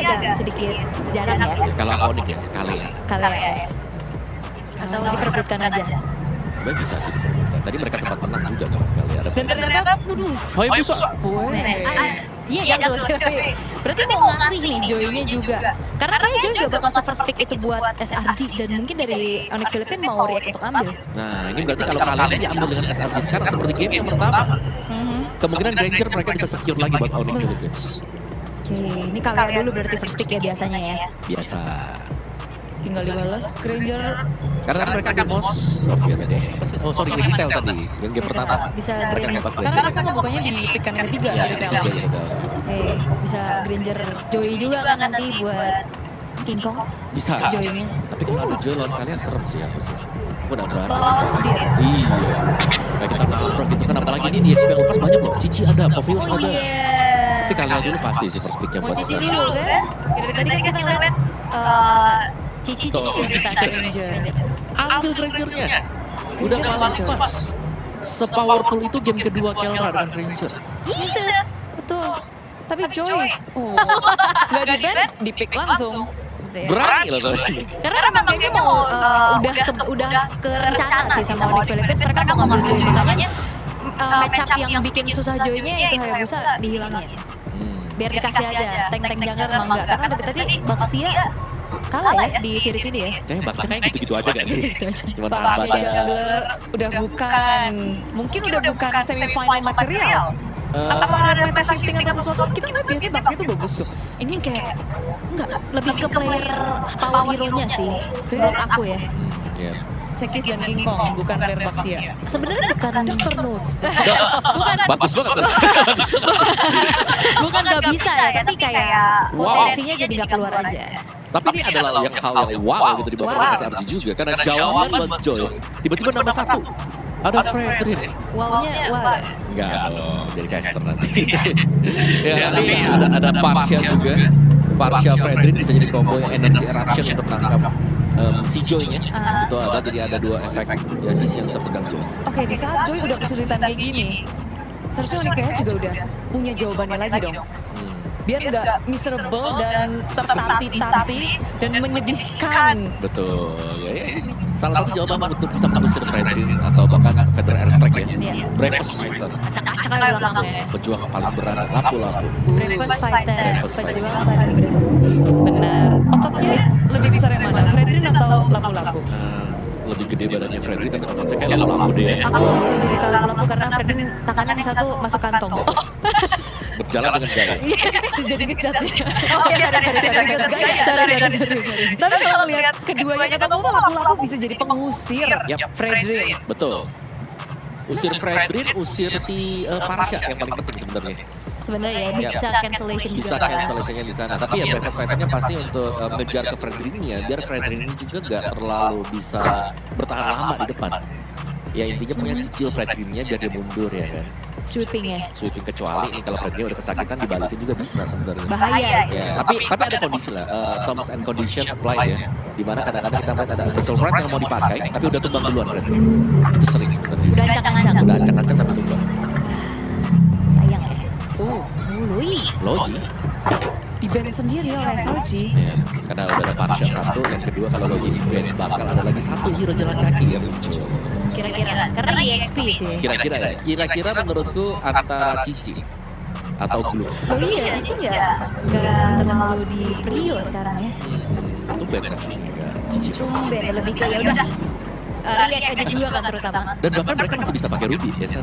agak sedikit jarang ya. Kalau Onyx ya, kali ya. Kali ya. Atau diperebutkan aja. Sebenarnya bisa sih diperebutkan. Tadi mereka sempat menang juga kan kali ada. Dan ternyata, Hoi Buso. Iya yang berarti mau ngasih nih Joy-nya juga. Karena kayak Joy juga bakal first pick itu buat SRG dan mungkin dari Onyx Philippines mau react untuk ambil. Nah ini berarti kalau kalian ini diambil dengan SRG sekarang seperti game yang pertama. Kemungkinan Granger mereka bisa secure lagi buat Onyx Philippines. Oke, ini kalian dulu berarti first pick ya biasanya ya. Biasa. tinggal dibalas Granger. Karena mereka di most of ya tadi. Oh sorry, di detail tadi. Yang game pertama. Bisa Mereka Granger. ngepas Karena Granger. aku ngebukanya di pick yang ketiga Ya, di retail. Oke, bisa Granger Joy juga kan nanti buat King Kong. Bisa. Joy-nya. Tapi kalau ada Joy lawan kalian serem sih aku sih. Aku udah berani. Lawan dia. Iya. Kayak kita nabrak gitu kan. Apalagi ini di XP yang lepas banyak loh. Cici ada, Povius Oh ada. iya. Tapi kalian dulu pasti sih first picknya Mau buat Cici SRG. dulu kan? Dari tadi kan kita ngeliat Cici Tuh. kita Granger. Ambil Grangernya. Udah malah pas. Sepowerful itu game kedua Kelra dengan Granger. Gitu. Betul. Tapi Joy, nggak di ban, di pick langsung. Berani loh tadi. Karena memang kayaknya mau udah ke rencana sih sama Onyx Philippines mereka mau ngambil Joy makanya match up yang bikin susah Joy-nya itu Hayabusa dihilangin. Biar dikasih aja tank-tank jungle mah enggak karena dari tadi Baxia kalah ya di series ini ya. Baksa kayak gitu-gitu aja gak sih? Cuma Bakal tambahan. jungler udah bukan, mungkin udah bukan semi-final material. Apa ada meta shifting atau sesuatu? Kita ngeliat biasanya Baxi itu bagus tuh. Ini kayak enggak, Lebih ke player power hero-nya sih menurut aku ya. Iya. Sekis dan King Kong, bukan player Baxia. Sebenarnya bukan Dr. Notes. bukan Bagus banget. bukan nggak bisa ya tapi kayak potensinya jadi nggak keluar aja. Tapi ini adalah yang hal yang wow gitu di bawah SRG juga. Karena jawaban buat Joy. Tiba-tiba nambah satu. Ada Fredrin. Wow-nya wow. Enggak dong, jadi caster nanti. Ya, tapi ada Partial juga. Partial Fredrin bisa jadi combo yang energy eruption untuk nangkap si Joy-nya. Itu ada, jadi ada dua efek ya sisi yang bisa pegang Joy. Oke, di saat Joy udah kesulitan kayak gini, seharusnya Onyx juga udah punya jawabannya lagi dong. Biar nggak miserable dan tertati-tati dan menyedihkan. Betul. Ya. Salah satu jawaban untuk bisa mengusir Fredrin atau bahkan Federer Airstrike ya. Iya. Breakfast Fighter. Acak-acak aja belakangnya. Pejuang paling berat, lapu-lapu. Breakfast fighter. Breakfast fighter. Pejuang paling berat. Benar. Ototnya lebih besar yang mana? Fredrin atau lapu-lapu? Lebih gede badannya Fredrin tapi ototnya kayak lapu-lapu deh ya. Aku lebih suka lapu karena Fredin tangannya di satu masuk kantong. Berjalan dengan gaya. Jadi ngejudge ya. Oh iya, sorry. Tapi kalau lihat keduanya ketemu lapu-lapu bisa jadi pengusir Yap. Fredrin. Betul. Usir Fredrin, usir si Parsha yang paling penting sebenarnya. Sebenarnya ya bisa cancellation juga. Bisa cancellation di sana. Tapi ya breakfast fighternya pasti untuk mengejar ke Fredrinnya biar Fredrin ini juga gak terlalu bisa bertahan lama di depan. Ya intinya punya cicil Fredrinnya biar dia mundur ya kan. Sweeping ya. Sweeping kecuali nih kalau Fredrinnya udah kesakitan dibalikin juga bisa sebenarnya. Bahaya. Ya, tapi ada kondisi lah, terms and condition apply ya. Dimana kadang-kadang kita melihat ada Vessel Wrath yang mau dipakai, tapi udah tumbang duluan Fredrin. Itu sering sebenarnya. Udah ancang-ancang. Udah ancang-ancang tapi tumbang. Sayang ya. Lui. Logi. Di band sendiri oleh SRG. Ya, karena udah ada Parsha satu, yang kedua kalau Logi di band bakal ada lagi satu hero jalan kaki yang muncul. Kira-kira karena EXP sih. Kira-kira menurutku antara Cici atau Blue. Oh iya, Cici nggak terlalu di Prio sekarang ya. Itu band kan sih, enggak Cici. Tumben lebih ke ya udah react aja juga kan terutama. Dan bahkan mereka masih bisa pakai Ruby ya sih.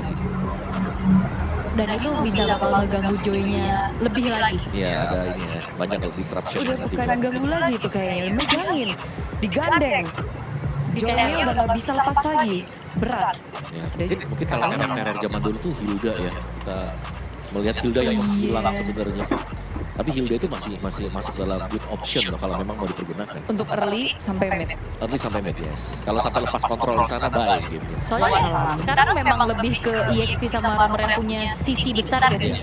Dan itu bisa bakal ngeganggu Joy-nya lebih lagi. Iya ada ini ya, banyak disruption. Udah nanti. bukan ganggu lagi tuh kayaknya, megangin, digandeng. Joy-nya udah gak bisa lepas lagi, berat. Ya, mungkin kalau emang RR zaman dulu tuh Hilda ya, kita melihat Hilda yang hilang sebenarnya. Tapi Hilda itu masih masuk dalam good option loh kalau memang mau dipergunakan. Untuk early sampai mid. Early sampai mid yes. Kalau sampai lepas kontrol di sana baik gitu. Soalnya sekarang memang lebih ke EXP sama Romer yang punya sisi besar gak sih?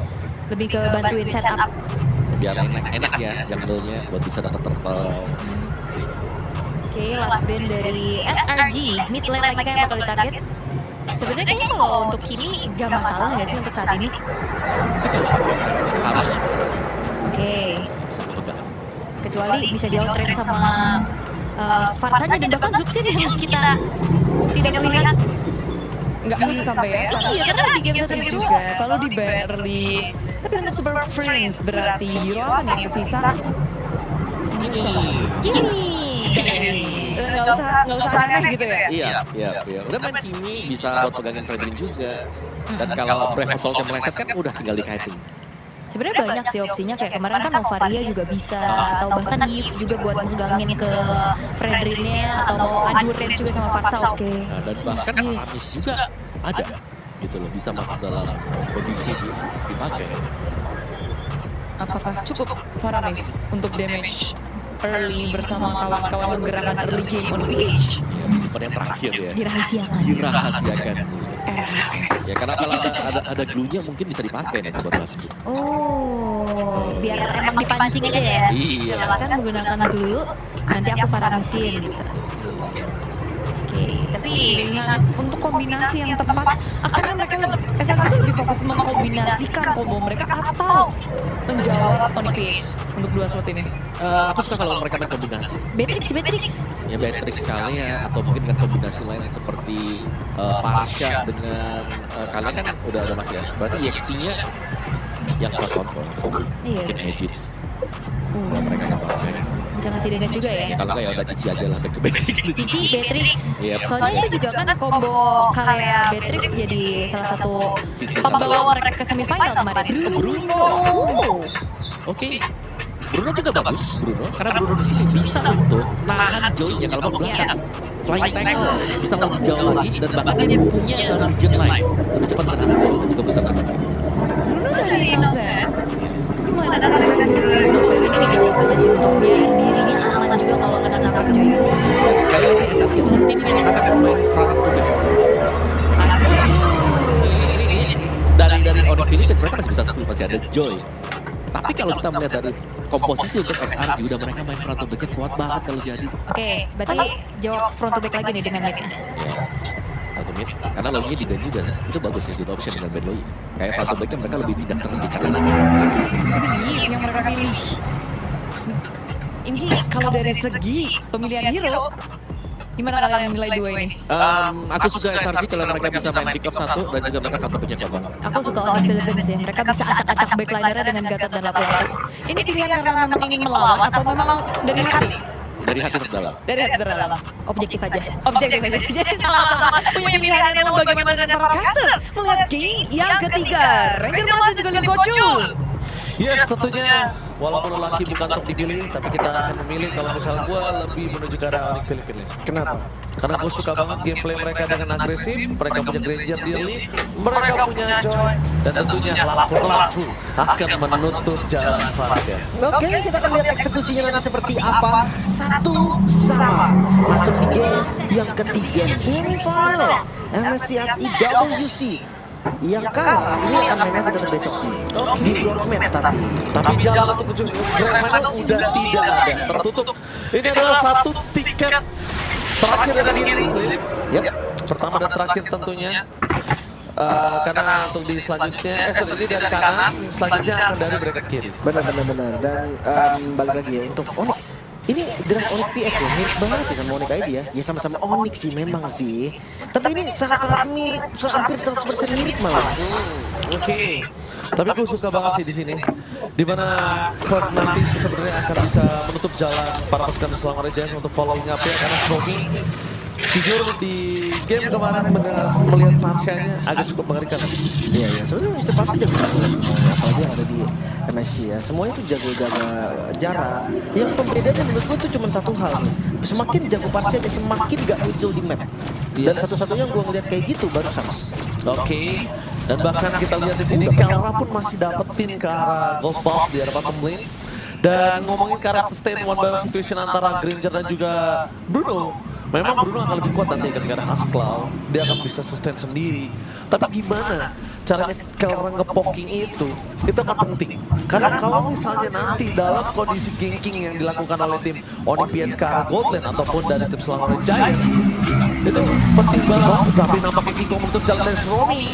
Lebih ke bantuin setup. Biar enak ya jungle-nya buat bisa dapat turtle. Oke, last band dari SRG, mid lane lagi kan yang bakal ditarget. Sebenarnya kayaknya kalau untuk Kimi gak masalah gak sih untuk saat ini? Tapi kalau pakai Fred harus bisa. Oke. Bisa kepegang. kecuali bisa di outrate sama Farsanya dan bahkan Zuxin yang kita tidak melihat. Nggak sampai ya. Iya, karena di game satu Itu itu juga selalu di barely. Tapi untuk Super Friends berarti Euro apa nih yang tersisa? gini. Nggak usah aneh gitu ya. Iya. Udah main Kimi bisa buat pegangin Fredrin juga. Dan kalau Brave Assault yang meleset kan udah tinggal di kiting. Sebenarnya banyak sih opsinya, kayak kemarin kan Novaria juga bisa, atau bahkan Yves juga buat megangin ke Fredrinnya, atau mau adu range juga sama Farsa, oke. Nah, dan bahkan Aramis juga ada gitu loh, bisa masuk dalam kondisi dipakai. Apakah cukup Faramis untuk damage early bersama kawan-kawan menggerakkan early game on PH? Ya, musim yang terakhir ya. Dirahasiakan. Ya karena kalau ada glue-nya mungkin bisa dipakai nanti buat Lasku. Oh, biar emang dipancing aja ya. Iya. Silakan menggunakan dulu, nanti aku Faramisin gitu. Oke, tapi Pilihan untuk kombinasi yang tepat, akhirnya mereka SLC itu lebih fokus mengkombinasikan combo mereka atau menjawab Onyx PH untuk 2 slot ini. Aku suka kalau mereka main kombinasi. Beatrix. Ya Beatrix sekali ya, atau mungkin dengan kombinasi lain seperti Parsha dengan kalian kan udah ada masih ya. Berarti EXP-nya yang kuat kontrol. Iya. Mungkin edit. Kalau mereka nggak pakai. Bisa ngasih damage juga ya. Ya kalau nggak ya udah Cici aja lah, back to basic gitu. Cici, Beatrix. Iya. Soalnya itu juga kan combo Kalea Beatrix jadi salah satu Cici pembawa mereka ke semifinal kemarin. Bruno. Oke. Bruno juga bagus, karena Bruno di sini bisa untuk nahan Joy-nya kalau mau ke belakang. Flying tackle bisa lebih jauh lagi dan bahkan dia punya regen knife lebih cepat dengan Asco dan juga bisa bertahan. Bruno dari Innocent, gimana cara Ini dijawab aja sih untuk biar dirinya aman juga kalau kena tangkap Joy. Dan sekali lagi SRQ adalah tim yang akan main front to back. Dari Onyx Philippines mereka masih bisa skill, masih ada Joy. Tapi kalau kita melihat dari komposisi untuk SRG udah mereka main front to back-nya kuat banget kalau jadi. Oke, berarti jawab front to back lagi nih dengan mid-nya. Ya, satu mid. Karena loginya di dan juga itu bagus ya, good option dengan band Loi. Kayak front to back-nya mereka lebih tidak terhentikan lagi. yang mereka pilih. Ini kalau dari segi pemilihan hero, gimana kalian menilai 2 ini? Aku suka SRG kalau mereka bisa main pick off 1 dan juga mereka front to back-nya kuat banget. Aku suka Onyx Philippines ya, mereka bisa acak-acak backliner-nya dengan Gatot dan lapu-lapu. Ini pilihan karena memang ingin melawan atau memang dari hati? Dari hati terdalam. Dari hati terdalam. Objektif aja. Objektif aja. Jadi sama-sama punya pilihan yang memang bagaimana dengan para caster melihat game yang ketiga. Ranger masih juga Lim Kocul. Yes, tentunya walaupun lelaki bukan untuk dipilih, tapi kita akan memilih kalau misalnya gue lebih menuju ke arah Onyx Philippines. Kenapa? Karena gue suka banget gameplay mereka dengan agresif, mereka punya Granger di lead, mereka punya Joy, dan tentunya lapu-lapu akan menutup jalan Farga. Oke, kita akan lihat eksekusinya nanti seperti apa. 1-1 masuk di game yang ketiga semifinal MSCSI WC. Yang kalah ini akan main FT besok di bronze match Tapi jalan untuk menuju grand final udah tidak ada, tertutup. Ini adalah satu tiket terakhir dari diri. Yep. Pertama dan terakhir tentunya. Karena untuk di selanjutnya, ini dari kanan, selanjutnya akan dari bracket kiri. Benar. Dan balik lagi ya untuk Onyx. Ini draft Onyx PX ya, mirip banget ya sama Onyx ID ya. Ya sama-sama Onyx sih memang sih. Tapi ini sangat-sangat mirip, hampir 100% mirip malah. Oke. Tapi gue suka banget sih di sini. Dimana Ford nanti sebenarnya akan bisa menutup jalan para pasukan Selangor Giants untuk following up ya. Karena Smoky jujur di game kemarin melihat Parsha-nya agak cukup mengerikan. Iya, sebenarnya bisa pasti jago semuanya, apalagi yang ada di MSC ya. Semuanya tuh jago jaga jarak. Yang pembedanya menurut gue tuh cuma satu hal nih. Semakin jago Parsha, semakin gak muncul di map. Dan satu-satunya yang gue ngeliat kayak gitu baru Sans. Oke. Dan bahkan kita lihat di sini Kelra pun masih dapetin ke arah gold buff di arah bottom lane. Dan ngomongin ke arah sustain one by one situation antara Granger dan juga Bruno. Memang Bruno akan lebih kuat nanti ketika ada Haskell. Dia akan bisa sustain sendiri. Tapi gimana caranya Kelra ngepoking itu akan penting. Karena kalau misalnya nanti dalam kondisi ganking yang dilakukan oleh tim Onyx PX ke arah gold lane ataupun dari tim Selangor Giants, Itu penting banget. Tapi nampaknya King Kong menutup jalan dari Romi.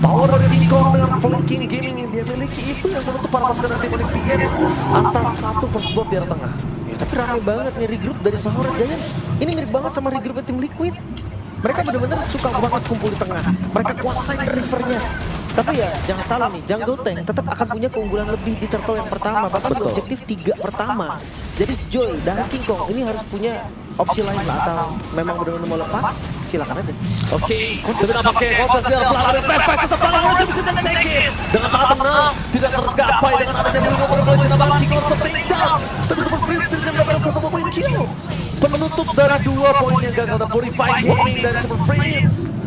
Power dari King Kong dengan flanking gaming yang dia miliki itu yang menutup para pasukan dari tim Onyx PX atas satu first blood di arah tengah. Ya, tapi rame banget nih regroup dari Sahara Giant. Ini mirip banget sama regroup tim Liquid. Mereka benar-benar suka banget kumpul di tengah. Mereka kuasain rivernya. Tapi ya jangan salah nih, Jungle Tank tetap akan punya keunggulan lebih di turtle yang pertama, bahkan di objektif 3 pertama. Jadi Joy dan King Kong ini harus punya opsi lain lah, atau memang benar-benar mau lepas, silakan aja. Oke, tapi nampaknya kontes dia pelanggan PFX tetap pelanggan bisa sedikit dengan sangat tenang, tidak tergapai dengan adanya Bruno Revolution abang King Kong tertinggal. Tapi Super Freeze tidak mendapatkan satu poin kill. Penutup dari 2 poin yang gagal dan Purify Gaming dari Super Freeze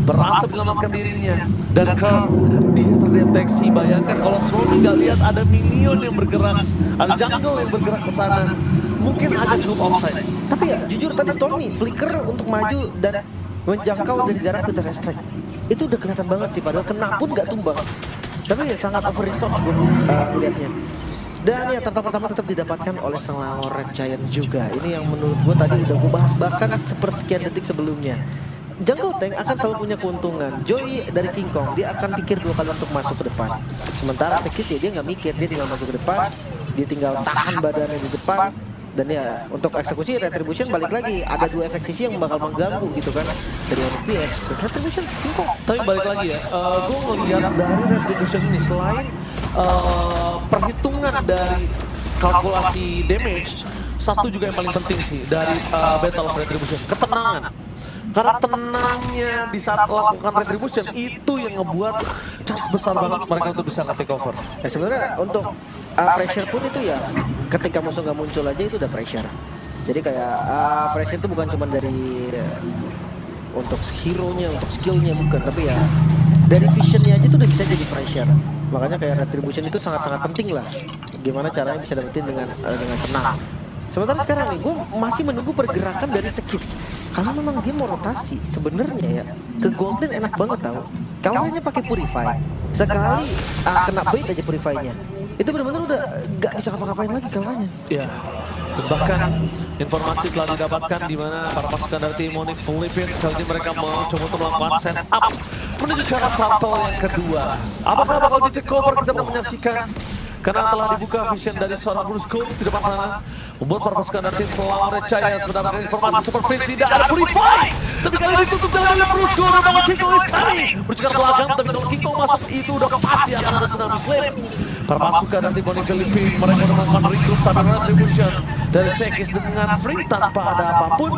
berhasil menyelamatkan dirinya. Dan Carl, dia terdeteksi. Bayangkan kalau Sromi nggak lihat ada minion yang bergerak, ada jungle yang bergerak ke sana, mungkin aja cukup offside. Tapi ya jujur tadi Stormy flicker untuk maju dan menjangkau dari jarak Filter Strike. Itu udah kelihatan banget sih, padahal kena pun nggak tumbang. Tapi ya sangat over resource gue melihatnya. Dan ya turtle pertama tetap didapatkan oleh Selangor Red Giant juga. Ini yang menurut gue tadi udah gue bahas bahkan sepersekian detik sebelumnya. Jungle Tank akan selalu punya keuntungan. Joy dari King Kong, dia akan pikir 2 kali untuk masuk ke depan. Sementara Sekis ya dia nggak mikir, dia tinggal masuk ke depan, dia tinggal tahan badannya di depan. Dan ya untuk eksekusi Retribution balik lagi, ada 2 efek sisi yang bakal mengganggu gitu kan. Dari RPX, Retribution King Kong. Tapi balik lagi ya, gue ngelihat dari Retribution ini selain perhitungan dari kalkulasi damage, satu juga yang paling penting sih dari Battle of Retribution, ketenangan. Karena tenangnya di saat melakukan Retribution itu yang ngebuat chance besar banget mereka untuk bisa nge-take over. Ya sebenarnya untuk pressure pun itu ya ketika musuh nggak muncul aja itu udah pressure. Jadi kayak pressure itu bukan cuma dari untuk hero-nya, untuk skill-nya bukan, tapi ya dari vision-nya aja itu udah bisa jadi pressure. Makanya kayak Retribution itu sangat-sangat penting lah. Gimana caranya bisa dapetin dengan tenang. Sementara sekarang nih, gue masih menunggu pergerakan dari Sekis. Karena memang dia mau rotasi. Sebenarnya ya, ke Golden enak banget tau. Kalahnya pakai Purify. Sekali kena bait aja Purify-nya. Itu benar-benar udah gak bisa ngapa-ngapain lagi kalahnya. Ya, dan bahkan informasi telah didapatkan di mana para pasukan dari tim Onyx Philippines kali ini mereka mau coba untuk melakukan setup menuju ke arah turtle yang kedua. Apakah bakal di take over? Kita mau menyaksikan. Karena telah dibuka vision dari seorang Brusco di depan sana, membuat para pasukan dari tim Selangor Red Giant mendapatkan informasi Super Freeze tidak ada Purify. Tapi kali ini ditutup jalan oleh Brusco dan nama King Kong is coming. Bercekat ke belakang, tapi kalau King Kong masuk itu udah pasti akan ada tsunami slam. Para pasukan dari tim Onyx Philippines mereka melakukan recruit tapi Retribution dari Sekis dengan free tanpa ada apapun,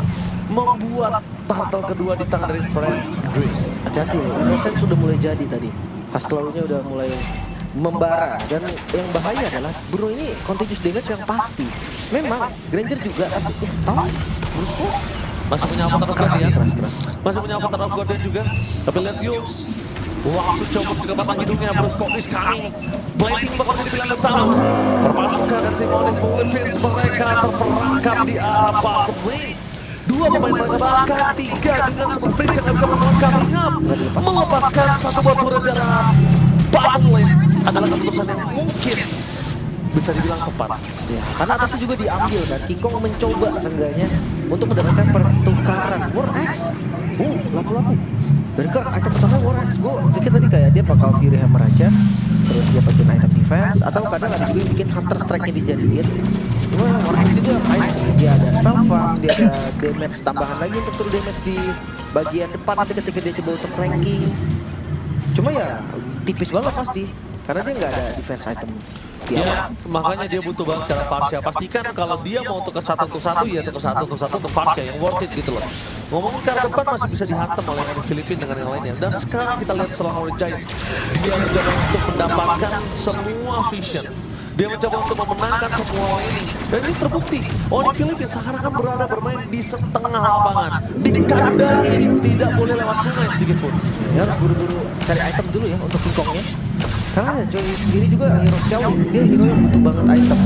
membuat turtle kedua di tangan dari Fredrik. Hati-hati loh, Innocent sudah mulai jadi tadi. Haskellnya udah mulai membara, dan yang bahaya adalah Bruno ini continuous damage yang pasti. Memang Granger juga tahu Brusco masih punya avatar of God ya, keras. masih punya avatar of God juga. Tapi lihat Yux, langsung coba juga batang hidungnya. Brusco is coming, Blighting bakal jadi pilihan utama. Perpasukan dari tim Onyx Philippines mereka terperangkap di arah bottom lane. 2 pemain mereka bahkan 3 dengan Super Freeze yang bisa menangkap Ingam, melepaskan satu buah turret dari bottom lane adalah keputusan yang mungkin bisa dibilang tepat. Ya, karena atasnya juga diambil kan. King Kong mencoba seenggaknya untuk mendapatkan pertukaran War Axe. Lapu-lapu. Dari item pertama War Axe, gue pikir tadi kayak dia bakal Fury Hammer aja, terus dia pakai item defense, atau kadang ada juga yang bikin Hunter Strike-nya dijadiin. Cuma War Axe juga nice. Dia ada spell farm, dia ada damage tambahan lagi untuk turun damage di bagian depan nanti ketika dia coba untuk flanking. Cuma ya tipis banget pasti, karena dia nggak ada defense item. Ya, makanya dia butuh banget cara Varsha. Pastikan kalau dia mau tukar 1 untuk 1, ya tukar 1 untuk 1 untuk Varsha yang worth it gitu loh. Ngomongin ke arah depan masih bisa dihantam oleh orang Filipina dengan yang lainnya. Dan sekarang kita lihat Selangor Giant, dia mencoba untuk mendapatkan semua vision. Dia mencoba untuk memenangkan semua ini. Dan ini terbukti, Onyx Philippines seakan-akan berada bermain di setengah lapangan. Dikandangin, tidak boleh lewat sungai sedikit pun. Ya harus buru-buru cari item dulu ya untuk King Kong-nya. Karena Joy sendiri juga hero sekali, dia hero yang butuh banget item.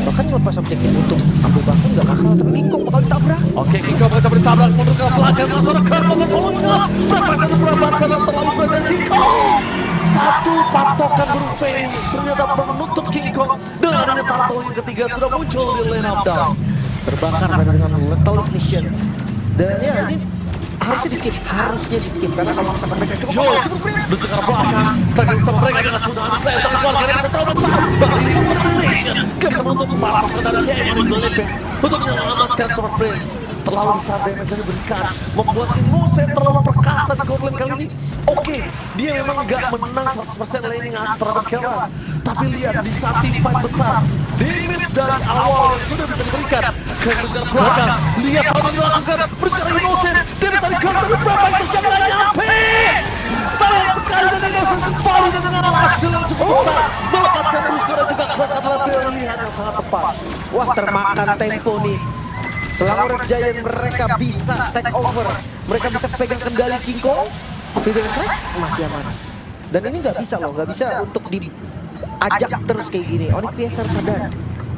Bahkan ngelepas objektif untuk ambil bakun nggak masalah, tapi King Kong bakal ditabrak. Oke, King Kong mencoba ditabrak mundur ke belakang, langsung ke arah following up. Berapakah keberatan sana terlalu berat dan King Kong. Satu patokan berufeng ternyata menutup King Kong. Dengan adanya turtle yang ketiga sudah muncul di lane up down. Terbakar dengan lethal ignition. Dan ya ini harusnya di skip karena kalau misalkan mereka cukup Super Prince. Di tengah belakang, tergantung mereka dengan tsunami slam terkeluar karena bisa terlalu besar. Balik Formulation, gak bisa menutup para pasukan dari game yang Philippines untuk menyelamatkan Super Prince. Terlalu besar damage yang diberikan, membuat Innocent terlalu perkasa di Goblin kali ini. Oke, dia memang gak menang 100% laning terhadap Kelran. Tapi lihat di saat tim fight besar, damage dari awal yang sudah bisa diberikan ke belakang. Lihat apa yang dilakukan, bersekarang Innocent, damage dari Kelran, tapi berapa yang terjadi gak nyampe. Sayang sekali dan Innocent kembali dengan last deal yang cukup besar, melepaskan Brusco dan juga Quack adalah pilihan yang sangat tepat. Wah, termakan tempo nih. Selangor Giant mereka bisa take over. Mereka bisa pegang kendali King Kong. Feeder Strike masih aman. Dan ini nggak bisa loh, nggak bisa untuk diajak terus kayak gini. Onyx PS harus sadar.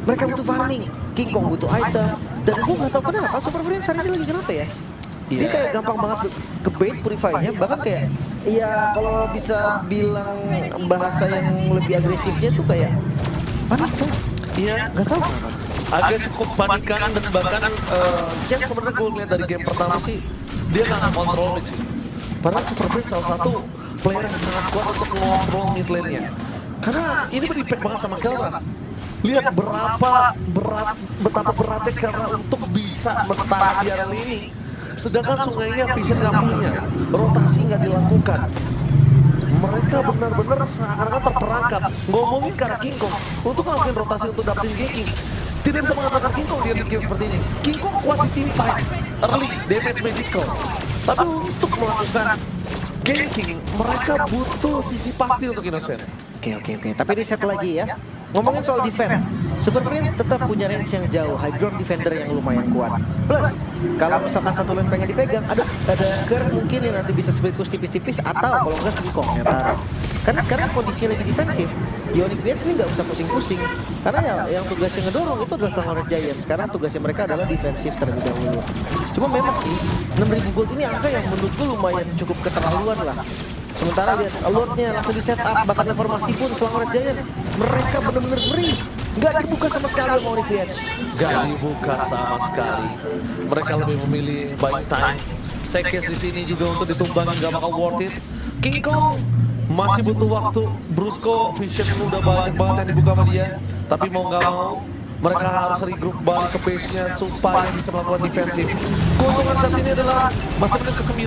Mereka butuh farming. King Kong butuh item. Dan gue nggak tahu kenapa Super Friends hari ini lagi kenapa ya. Dia kayak gampang banget ke bait Purify-nya. Bahkan kayak, ya kalau bisa bilang bahasa yang lebih agresifnya tuh kayak panik tuh. Iya, Nggak tahu kenapa. agak cukup panikan dan bahkan ya sebenarnya gue lihat dari game pertama sih dia nggak kontrol mid sih. Padahal Super Prince salah satu player yang sangat kuat untuk mengontrol mid lane-nya. Karena ini berimpact banget sama Kelran. Lihat betapa beratnya Kelran untuk bisa bertahan di area ini. Sedangkan sungainya Vision nggak punya, rotasi nggak dilakukan. Mereka benar-benar seakan-akan terperangkap. Ngomongin ke arah King Kong untuk melakukan rotasi untuk dapetin ganking. Tidak bisa mengatakan King Kong di early game seperti ini. King Kong kuat di team fight, early, damage magical. Tapi untuk melakukan ganking, mereka butuh sisi pasti untuk Innocent. Oke. Tapi reset lagi ya. Ngomongin soal defense, Super Friends tetap punya range yang jauh, high ground defender yang lumayan kuat. Plus, kalau misalkan satu lane pengen dipegang, ada Kerr mungkin yang nanti bisa split push tipis-tipis atau kalau enggak King Kong yang taruh. Karena sekarang kondisinya lagi defensif, Onyx Beats ini nggak usah pusing-pusing. Karena yang tugasnya ngedorong itu adalah Selangor Giant. Sekarang tugasnya mereka adalah defensif terlebih dahulu. Cuma memang sih, 6.000 gold ini angka yang menurutku lumayan cukup keterlaluan lah. Sementara lihat alert-nya langsung di setup, bahkan informasi pun Selangor Giant mereka benar-benar free, nggak dibuka sama sekali sama Onyx Beats. Gak dibuka sama sekali. Mereka lebih memilih buying time. Sekes di sini juga untuk ditumbangin gak bakal worth it. King Kong masih butuh waktu. Brusco Vision udah banyak banget yang dibuka sama dia. Tapi mau nggak mau mereka harus regroup balik ke base-nya supaya bisa melakukan defensif. Keuntungan saat ini adalah masih menit ke-9,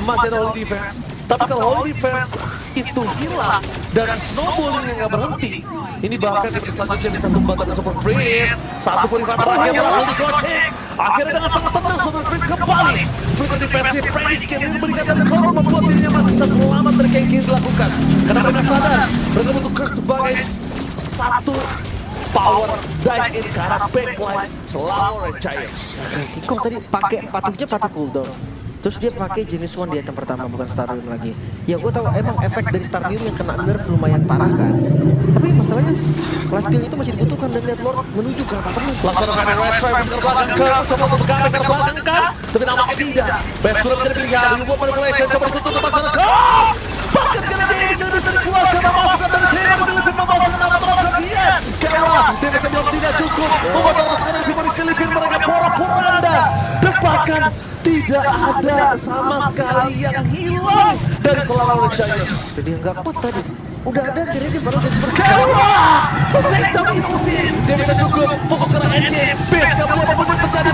masih ada holy defense. Tapi kalau holy defense itu hilang dan snowballing yang nggak berhenti, ini bahkan di selanjutnya bisa tumbang dari Super Friends. Satu purifier terakhir langsung digocek. Akhirnya dengan sangat tenang Super Friends kembali. Flicker defensif, predict yang diberikan dari Cloud membuat dirinya masih bisa selamat dari kayak yang dilakukan. Karena mereka sadar, mereka butuh Kirk sebagai satu power dive in ke arah backline Selangor Giants. King Kong tadi pakai pakai cooldown. Terus dia pakai jenis one di item pertama, bukan Starium lagi. Ya gue tahu emang efek dari Starium yang kena nerf lumayan parah kan. Tapi masalahnya life steal itu masih dibutuhkan dan lihat Lord menuju ke arah teman. Langsung ke red stripe ke belakang Kirk, coba untuk ke arah belakang kan, tapi nampaknya tidak. Best sudah menjadi pilihan, dibuat manipulation, coba ditutup depan sana Kirk. Bahkan karena dia bisa dikeluarkan memasukkan dari tim yang Filipin memasukkan nama terhadap dia. Kera, damage yang tidak cukup, membuat terus dari tim dari Filipin mereka porak-poranda. Dan bahkan tidak ada sama sekali yang hilang dari Selangor Giants. Jadi nggak put tadi. Udah ada kira-kira baru jadi Kera, take down Innocent. Dia bisa cukup, fokus ke arah endgame. Base, gak boleh apapun yang terjadi.